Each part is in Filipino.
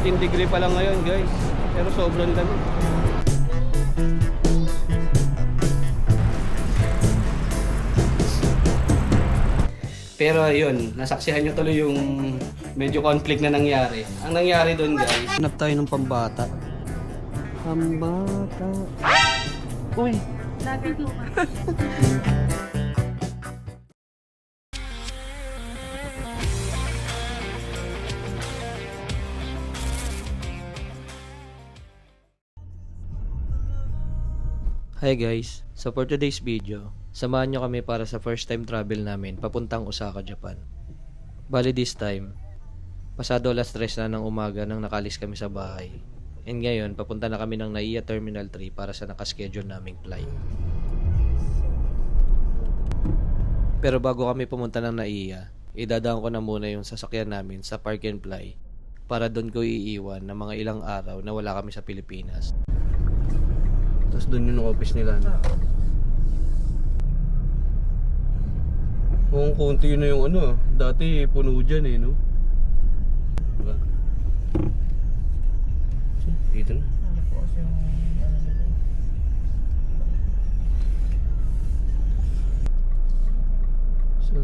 13 degree pa lang ngayon guys. Pero sobrang dami. Pero ayun, nasaksihan nyo tuloy yung medyo conflict na nangyari. Ang nangyari doon guys, hanap tayo ng pambata. Pambata. Uy! Lagi po. Hi guys! So for today's video, samahan nyo kami para sa first time travel namin papuntang Osaka, Japan. Bali this time, pasado alas 3 na ng umaga nang nakalis kami sa bahay. And ngayon, papunta na kami ng NAIA Terminal 3 para sa nakaschedule naming flight. Pero bago kami pumunta ng NAIA, idadaan ko na muna yung sasakyan namin sa Park and Fly para doon ko iiwan ng mga ilang araw na wala kami sa Pilipinas. Tapos doon yung office nila. Kung konti na yung ano, dati puno dyan eh, no? Diba? Dito na. So,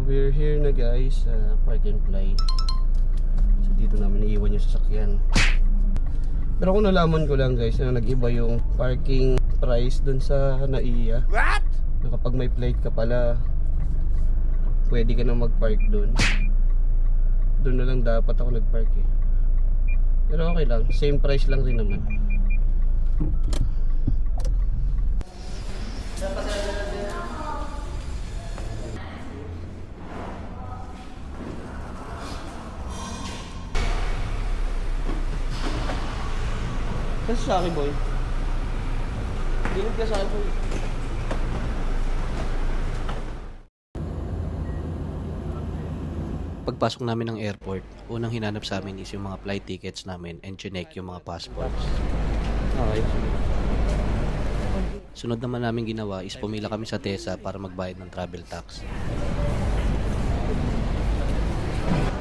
we're here na guys sa Park and Fly. So, dito namin iiwan yung sasakyan. Pero kung nalaman ko lang guys na nag-iba yung parking price dun sa NAIA. What? Na kapag may flight ka pala, pwede ka na mag-park dun. Dun na lang dapat ako nag-park eh. Pero okay lang, same price lang rin naman. Kasi sa akin boy. Dinig ka sa akin boy. Pagpasok namin ng airport, unang hinanap sa amin is yung mga flight tickets namin and chinek yung mga passports. Okay. Sunod naman namin ginawa is pumila kami sa TESA para magbayad ng travel tax.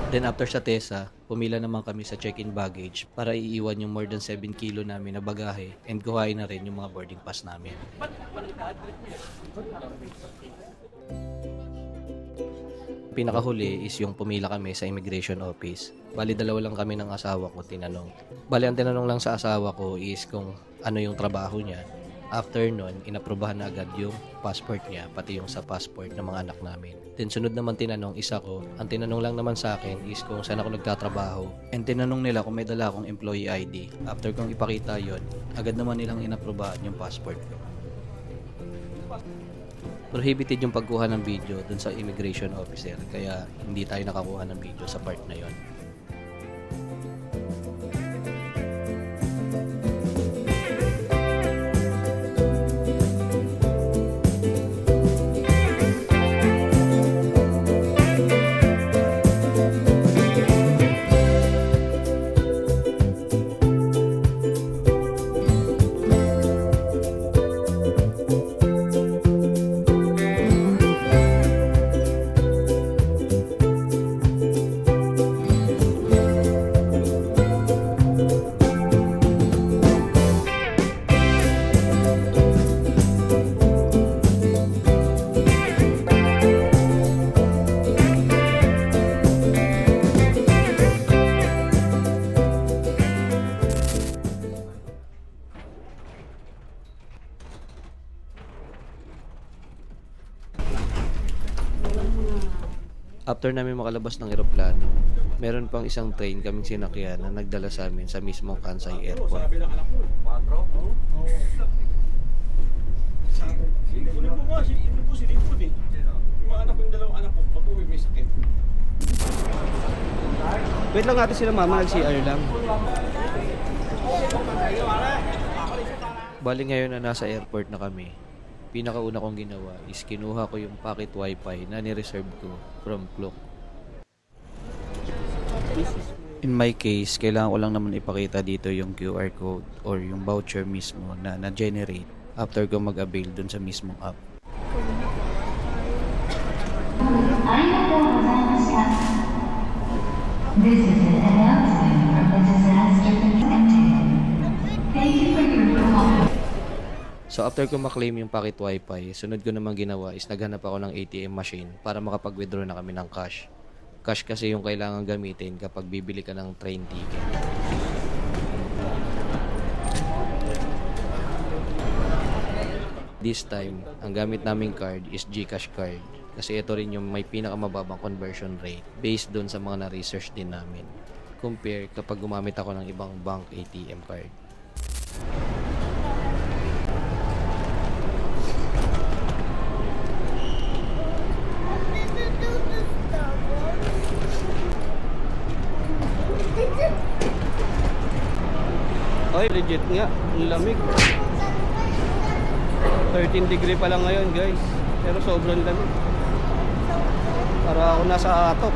Then after sa TESA, pumila naman kami sa check-in baggage para iiwan yung more than 7 kilo namin na bagahe and kuhain na rin yung mga boarding pass namin. Pinakahuli is yung pumila kami sa immigration office. Bali dalawa lang kami ng asawa ko tinanong. Bali ang tinanong lang sa asawa ko is kung ano yung trabaho niya. After nun, inaprubahan na agad yung passport niya, pati yung sa passport ng mga anak namin. Then sunod naman tinanong isa ko, ang tinanong lang naman sa akin is kung saan ako nagtatrabaho. And tinanong nila kung may dala akong employee ID. After kong ipakita yon, agad naman nilang inaprubahan yung passport ko. Prohibited yung pagkuha ng video dun sa immigration officer, kaya hindi tayo nakakuha ng video sa part na yon. After namin makalabas ng eroplano, meron pang isang train kaming sinakyan na nagdala sa amin sa mismong Kansai Airport. Wait lang natin sila mama, nag-CR lang. Bali ngayon na nasa airport na kami, pinakauna kong ginawa is kinuha ko yung pocket wifi na nireserve ko from Klook. In my case, kailangan ko lang naman ipakita dito yung QR code or yung voucher mismo na na-generate after ko mag-avail dun sa mismong app. This is an announcement from the disaster So after ko maklaim yung pocket wifi, sunod ko naman ginawa is naghanap ako ng ATM machine para makapag-withdraw na kami ng cash. Cash kasi yung kailangan gamitin kapag bibili ka ng train ticket. This time, ang gamit naming card is GCash card. Kasi ito rin yung may pinakamababang conversion rate based doon sa mga na-research din namin. Compare kapag gumamit ako ng ibang bank ATM card. Ay, legit nga. Ang lamig. 13 degree pa lang ngayon, guys. Pero sobrang lamig. Para ako nasa atok.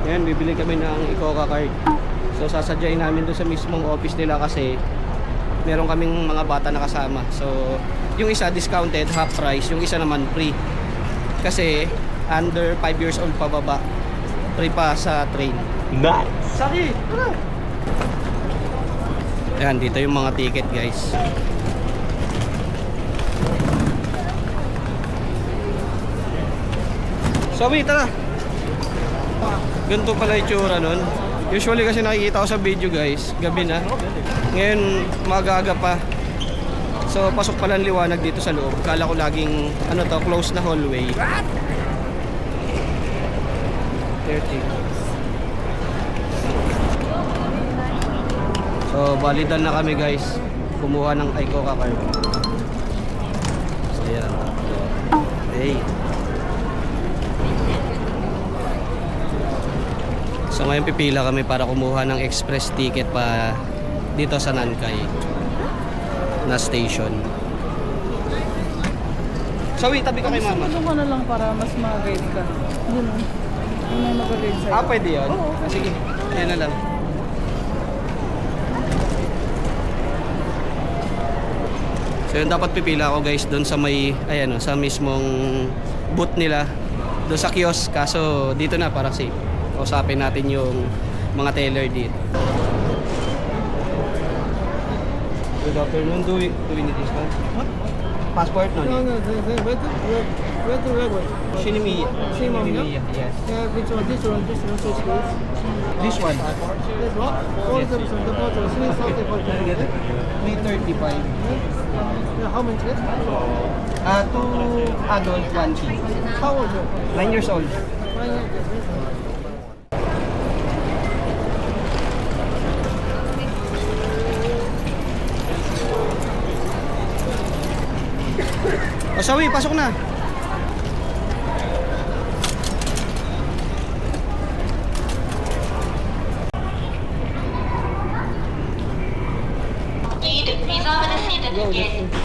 Ngayon, bibili kami ng Icoca card. So, sasadyain namin doon sa mismong office nila kasi meron kaming mga bata na kasama. So, yung isa discounted, half price. Yung isa naman free. Kasi, under 5 years old pababa. Free pa sa train. Nice. Saki! Tara! Ayan, dito yung mga ticket, guys. Sabi, tara! Ganito pala yung tsura nun. Usually kasi nakikita ko sa video, guys, gabi na. Ngayon, magaga pa. So, pasok pala ang liwanag dito sa loob. Kala ko laging, ano to, close na hallway. 30. So, balidan na kami, guys. Kumuha ng Icoca card. So, yan. Hey. So, ngayon pipila kami para kumuha ng express ticket pa dito sa Nankay na station. So, wait, tabi ka kay mama. Ano ka na lang para mas ma-guide ka. Yun o. Yun ang mag-guide sa'yo. Ah, pwede yun? Oo. Sige, yan na lang. So yun, dapat pipila ako, guys, doon sa may, ayan, sa mismong booth nila, doon sa kiosk. Kaso dito na para safe. Kausapin natin yung mga teller dito. Good afternoon. Do we need this one? What? Passport, no? No, where to railway? Shinimiya. Shinimiya? Yes. This one, switch please. This one. This one? All the bottle, 340 for 335. Yeah, how many kids? 2 adult, 1 kid. How old you? 9 years old. O, Sawi, pasok na.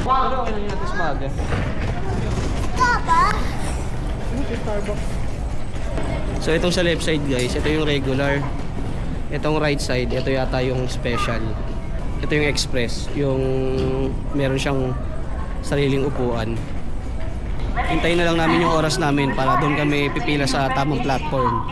Ano ang natin sa maga? So itong sa left side, guys, ito yung regular. Itong right side, ito yata yung special. Ito yung express, yung meron siyang sariling upuan. Hintayin na lang namin yung oras namin para doon kami pipila sa tamang platform.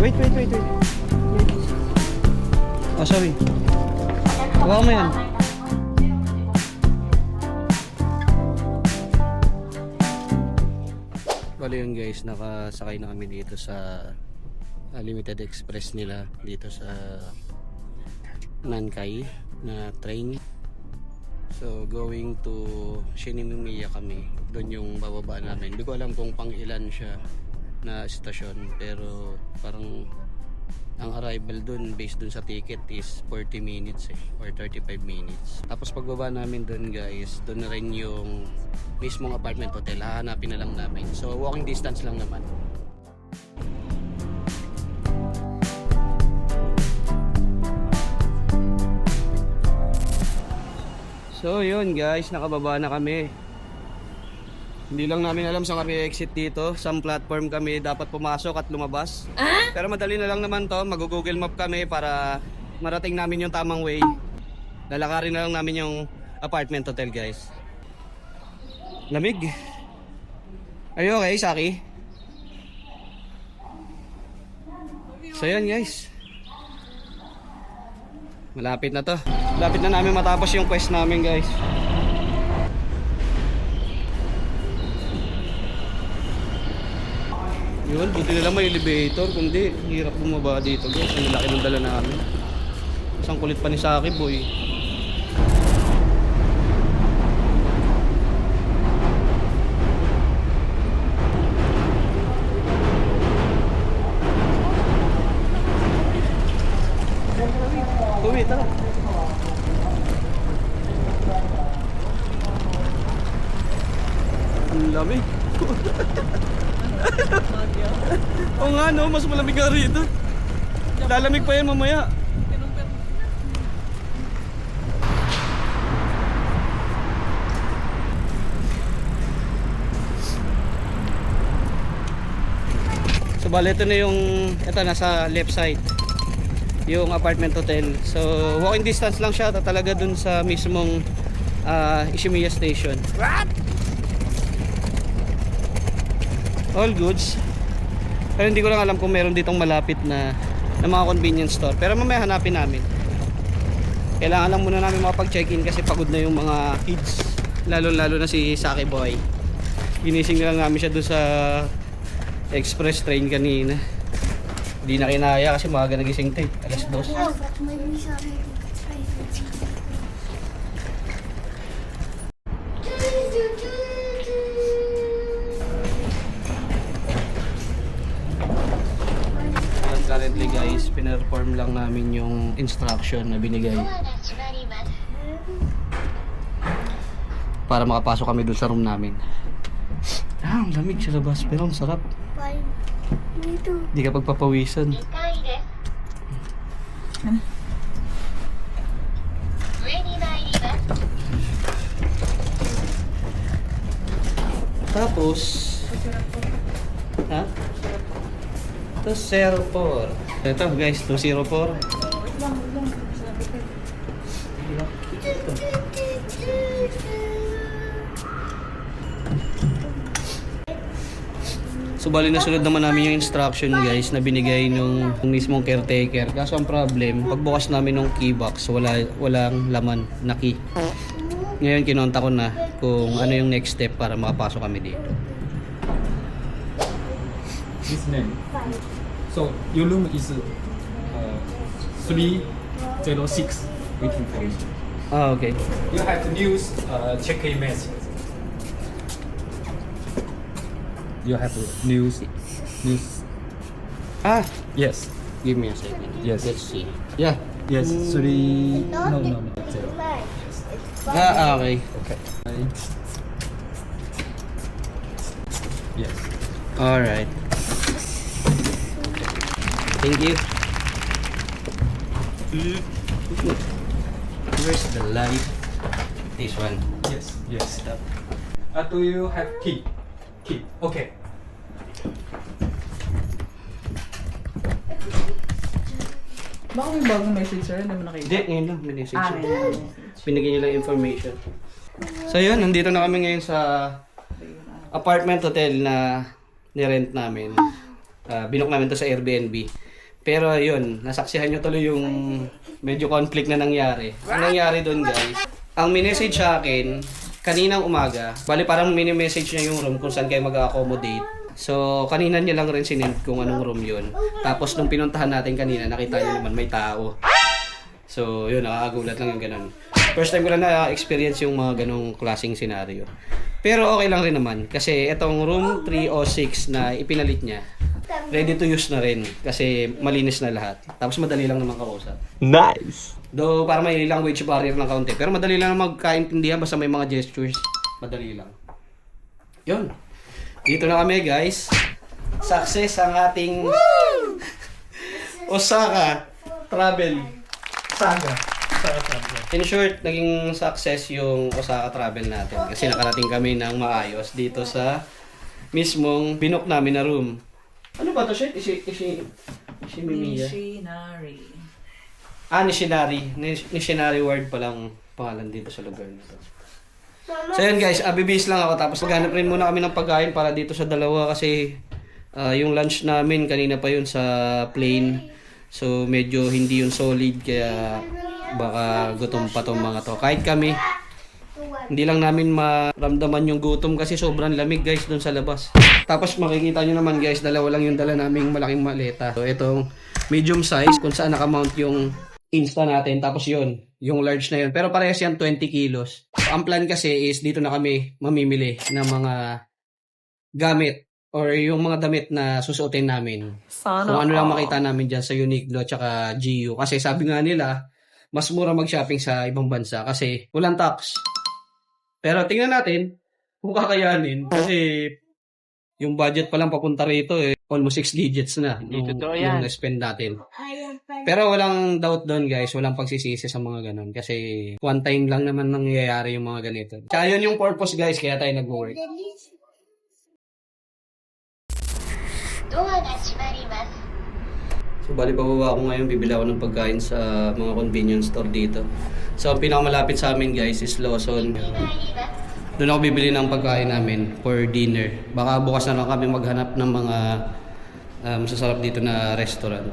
Wait. Oh, sorry. Hawakan mo yan. Bale yun, guys, nakasakay na kami dito sa Limited Express nila dito sa Nankay na train. So going to Shinimiya kami. Doon yung bababa namin. Hindi ko alam kung pang ilan siya na stasyon, pero parang ang arrival dun based dun sa ticket is 40 minutes or 35 minutes. Tapos pagbaba namin dun, guys, dun na rin yung mismong apartment hotel. Hahanapin na lang namin. So walking distance lang naman. So yun, guys, nakababa na kami. Hindi lang namin alam saan kami exit dito. Sa platform kami dapat pumasok at lumabas. Pero madali na lang naman to. Mag-google map kami para marating namin yung tamang way. Lalakarin na lang namin yung apartment hotel, guys. Lamig. Are you okay, Saki? So yan, guys. Malapit na to. Malapit na namin matapos yung quest namin, guys. Yun, buti na lang may elevator. Kundi, hirap bumaba dito, guys. Ang laki ng dala namin. Isang kulit pa ni Saki, boy. Uwi, tara. Ang lamig. Oo nga no, mas malamig nga rito. Lalamig pa yan mamaya. So bale ito na yung, ito nasa left side yung apartment hotel. So walking distance lang siya talaga dun sa mismong Ishimiya station. What? All goods. Pero hindi ko lang alam kung meron ditong malapit na mga convenience store. Pero mamaya hanapin namin. Kailangan lang muna namin makapag-check-in kasi pagod na yung mga kids. Lalo na si Saki Boy. Ginising na lang namin siya doon sa express train kanina. Hindi na kinaya kasi maaga nagising tayo. Alas 2. Currently guys, pinerform lang namin yung instruction na binigay para makapasok kami dun sa room namin. Ang lamig sa labas pero ang sarap. Hindi ka pagpapawisan. Tapos ha? 204. Ito guys, 204. So bali nasunod naman namin yung instruction guys na binigay nung mismong caretaker. Kaso ang problem, pagbukas namin ng key box, walang laman na key. Ngayon kinonta ko na kung ano yung next step para makapasok kami dito. This name. So your room is 306 waiting for you. Ah, okay. You have to use check-in message. You have to news. Ah, Yes. give me a second. Yes. Let's see. Yeah. Yes. 3. No. 0. Ah, okay. Okay. Yes. All right. Thank you. Where's the light? This one. Yes. Do you have key? Key. Okay. Baka may bagong message sir, hindi mo nakita. Hindi, ngayon lang. May message. May message. Binigyan niyo lang information. So yun, nandito na kami ngayon sa apartment hotel na nirent namin. Binook namin to sa Airbnb. Pero yun, nasaksihan nyo tuloy yung medyo conflict na nangyari. Ang nangyari doon guys, ang minessage sa akin, kaninang umaga, bali parang mini-message niya yung room kung saan kayo mag-accommodate. So, kanina niya lang rin sinend kung anong room yun. Tapos nung pinuntahan natin kanina, nakita niyo naman may tao. So, yun, nakakagulat lang yung ganun. First time ko lang na-experience yung mga ganong klaseng scenario. Pero okay lang rin naman kasi itong room 306 na ipinalit niya, ready to use na rin kasi malinis na lahat. Tapos madali lang naman kausap. Nice! Though para may language barrier ng kaunti. Pero madali lang magkaintindihan basta may mga gestures. Madali lang. Yun. Dito na kami guys. Success ang ating Osaka travel saga. In short, naging success yung Osaka travel natin kasi nakarating kami ng maayos dito sa mismong binook namin na room. Ano ba to, shit? Ishimiya? Missionary. Nishinari. Nishinari word pa lang pangalan dito sa lugar nito. So yun guys, bibihis lang ako tapos maghanap rin muna kami ng pagkain para dito sa dalawa kasi yung lunch namin kanina pa yun sa plane. So medyo hindi yun solid kaya baka gutom pa tong mga to. Kahit kami, hindi lang namin maramdaman yung gutom kasi sobrang lamig guys doon sa labas. Tapos makikita nyo naman guys, dalawa lang yung dala naming malaking maleta. So itong medium size kung saan nakamount yung Insta natin. Tapos yun, yung large na yun. Pero parehas yan 20 kilos. So, ang plan kasi is dito na kami mamimili ng mga gamit or yung mga damit na susuotin namin. Kung ano lang makita namin dyan sa Uniqlo at saka GU. Kasi sabi nga nila, mas mura mag-shopping sa ibang bansa kasi walang tax. Pero tingnan natin kung kakayanin kasi yung budget pa lang papunta rito almost 6 digits na yung na-spend natin. Pero walang doubt doon guys, walang pagsisisi sa mga ganun kasi one time lang naman nangyayari yung mga ganito. Kaya yun yung purpose guys, kaya tayo nag-work. So bali pababa ako ngayon, bibili ako ng pagkain sa mga convenience store dito. So ang pinakamalapit sa amin guys is Lawson. Doon ako bibili ng pagkain namin for dinner. Baka bukas na lang kami maghanap ng mga masasarap dito na restaurant.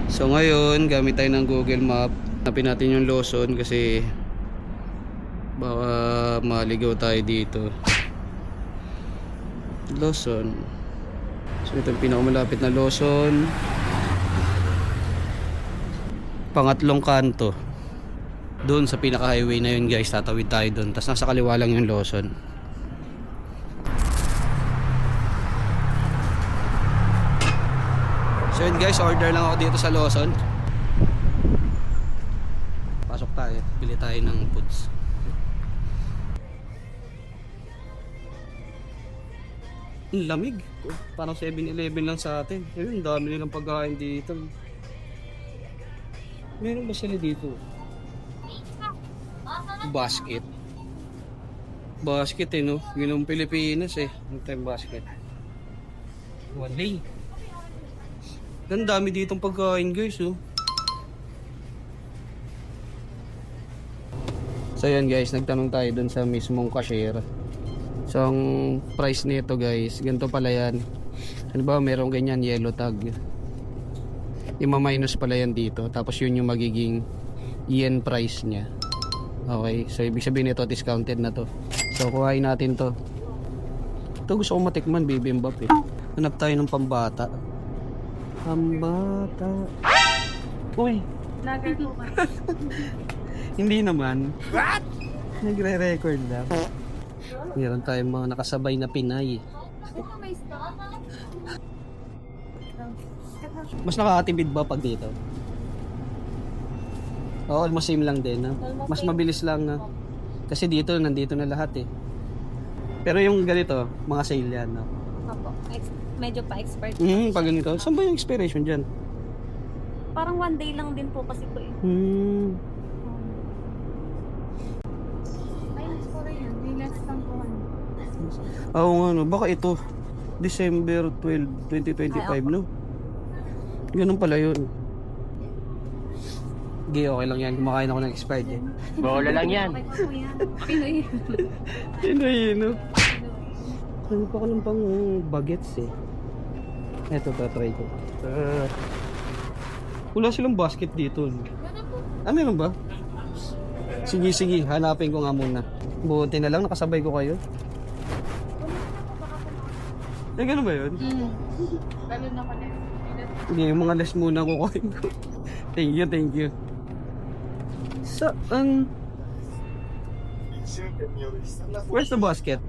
So ngayon, gamit tayo ng Google Map. Hanapin natin yung Lawson kasi baka maligaw tayo dito. Lawson. So ito yung pinakamalapit na Lawson. Pangatlong kanto. Doon sa pinaka-highway na yun guys, tatawid tayo doon. Tapos nasa kaliwa lang yung Lawson. So yun guys, order lang ako dito sa Lawson. Pasok tayo, bili tayo ng foods. Ang lamig. Parang 7-Eleven lang sa atin. Ayun, dami nilang pagkain dito. Meron ba sila dito? Basket. Basket no? Yun ang Pilipinas Yung time basket. Wali. Ang dami ditong pagkain guys So yan guys, nagtanong tayo dun sa mismong cashier. So ang price nito guys, ganito pala yan. Ano ba, merong ganyan yellow tag. Ima-minus pala yan dito. Tapos yun yung magiging yen price nya. Okay, so ibig sabihin nito discounted na to. So kuhain natin to. Ito gusto kong matikman, bibimbap Hanap tayo ng pambata. Pambata. Uy! Lager po ba? Hindi naman. What? Nagre-record lang. Meron tayong mga nakasabay na Pinay. Mas nakakatipid ba pag dito? Oo, almost same lang din. Mas mabilis lang na. Kasi dito, nandito na lahat Pero yung ganito, mga sale yan. Opo. Medyo pa-expert. Pag ganito. Saan ba yung expiration dyan? Parang 1 day lang din po kasi po Ay, mas po rin yan. May less lang po. Oo nga baka ito. December 12, 2025 no? Ganun pala yun. Okay lang yan. Kumakain ako ng expired Bola lang yan. Pinoy. Pinoy no? Ano pa ko lang pang bagets Eto, try ko. Wala silang basket dito. Meron ba? Sige, hanapin ko nga muna. Buti na lang, nakasabay ko kayo. Ganun ba yun? Lalo na ko na. Hindi, yung mga less muna kukuhain ko. Thank you. Saan? Where's the basket?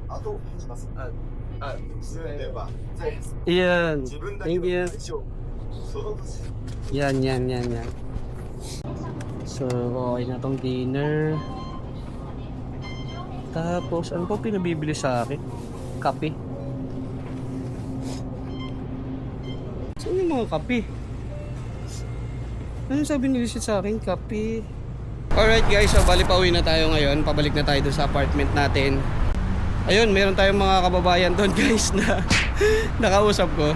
Yan. Thank you. Yan. So, okay na tong dinner. Tapos, ano pa pinabibili sa akin? Kape. Saan yung mga kape? Ano sabi ni Lizette sa akin? Kape. Alright guys, so bali pauwi na tayo ngayon. Pabalik na tayo doon sa apartment natin. Ayun, meron tayong mga kababayan doon guys na nakausap ko.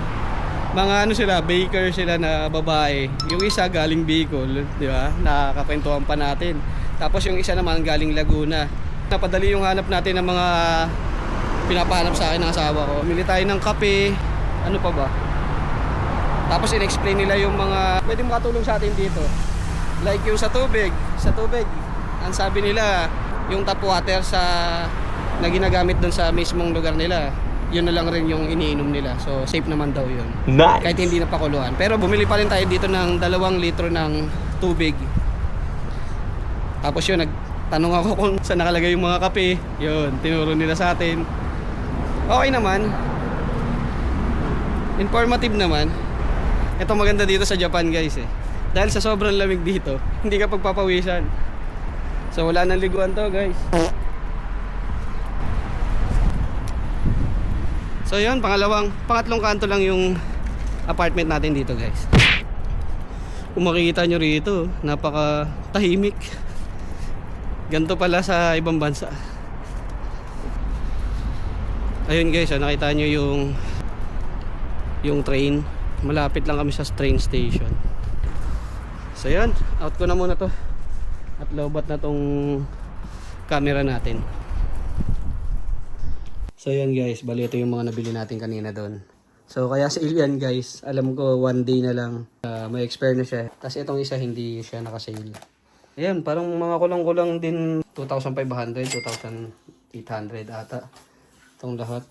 Mga ano sila, baker sila na babae. Yung isa galing Bicol, di ba? Nakakakwentuhan pa natin. Tapos yung isa naman galing Laguna. Napadali yung hanap natin ng mga pinapahanap sa akin ng asawa ko. Mili tayo ng kape. Ano pa ba? Tapos in-explain nila yung mga pwedeng makatulong sa atin dito. Like yung sa tubig. Sa tubig, ang sabi nila, yung tap water na ginagamit doon sa mismong lugar nila, yun na lang rin yung iniinom nila. So safe naman daw yun. Nice. Kahit hindi na pakuluan. Pero bumili pa rin tayo dito ng 2 litro ng tubig. Tapos yun, nagtanong ako kung saan nakalagay yung mga kape. Yun, tinuro nila sa atin. Okay naman. Informative naman. Ito maganda dito sa Japan guys eh. Dahil sa sobrang lamig dito, hindi ka pagpapawisan. So wala nang liguan to guys. So yun, pangatlong kanto lang yung apartment natin dito guys. Kung makikita nyo rito, napaka tahimik. Ganto pala sa ibang bansa. Ayun guys, nakita nyo yung train. Malapit lang kami sa train station. So yan, out ko na muna to. At lobat na tong camera natin. So yan guys, bali ito yung mga nabili natin kanina doon. So kaya sa Ilian guys, alam ko 1 day na lang may expire na siya. Kasi itong isa hindi siya nakasale. Ayan, parang mga kulang-kulang din 2,500, 2,800 ata. Itong lahat.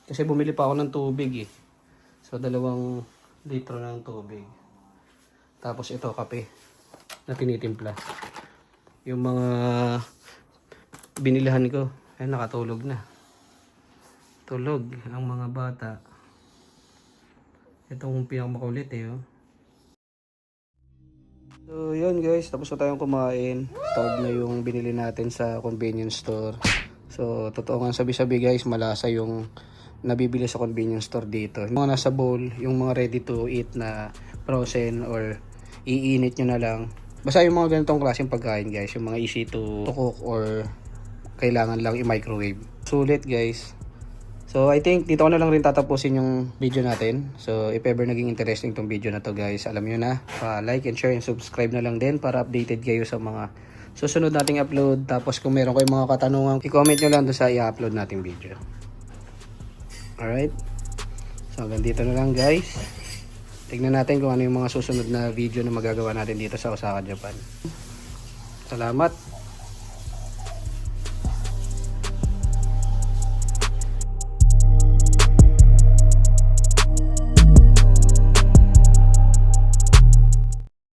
Kasi bumili pa ako ng tubig eh. So 2 litro ng tubig. Tapos ito kape na tinitimpla. Yung mga binilihan ko ay nakatulog na. Tulog ang mga bata. Itong pinakamakulit eh oh. So yun guys, tapos na tayong kumain. Tawag na yung binili natin sa convenience store. So totoo nga sabi-sabi guys, malasa yung nabibili sa convenience store dito. Yung mga nasa bowl, yung mga ready to eat na frozen or iinit nyo na lang. Basta yung mga ganitong klaseng pagkain guys, yung mga easy to cook or kailangan lang i-microwave. Sulit guys. So I think dito ko na lang rin tatapusin yung video natin. So if ever naging interesting tong video na to guys, alam nyo na, like and share and subscribe na lang din para updated kayo sa mga susunod nating upload. Tapos kung meron kayong mga katanungan, i-comment nyo lang doon sa i-upload nating video. Alright, so hanggang dito na lang guys. Tignan natin kung ano yung mga susunod na video na magagawa natin dito sa Osaka, Japan. Salamat.